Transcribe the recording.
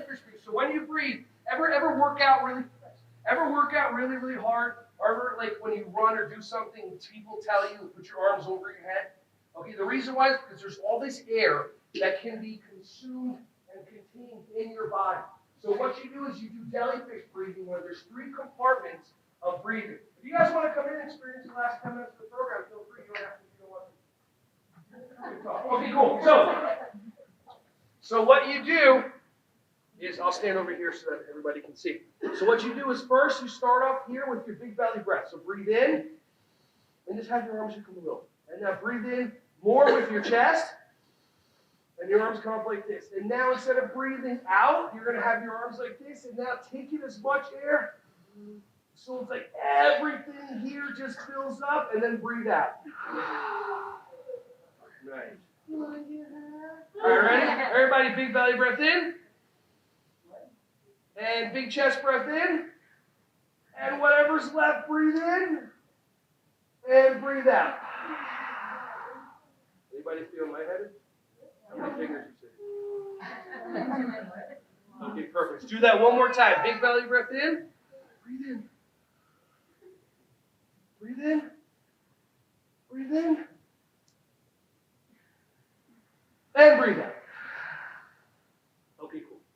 jellyfish breathe. So when you breathe, ever work out really hard, or ever like when you run or do something, people tell you to put your arms over your head? Okay, the reason why is because there's all this air that can be consumed and contained in your body. So what you do is you do jellyfish breathing where there's 3 compartments of breathing. If you guys want to come in and experience the last 10 minutes of the program, feel free. You don't have to, if you don't want to. Okay, cool. So what you do is, I'll stand over here so that everybody can see. So what you do is first you start up here with your big belly breath. So breathe in, and just have your arms come a little. And now breathe in more with your chest, and your arms come up like this. And now instead of breathing out, you're going to have your arms like this, and now take in as much air. So it's like everything here just fills up, and then breathe out. Nice. All right, ready? Everybody, big belly breath in. And big chest breath in. And whatever's left, breathe in. And breathe out. Anybody feel lightheaded? How many fingers you see? Okay, perfect. Let's do that one more time. Big belly breath in. Breathe in. Breathe in.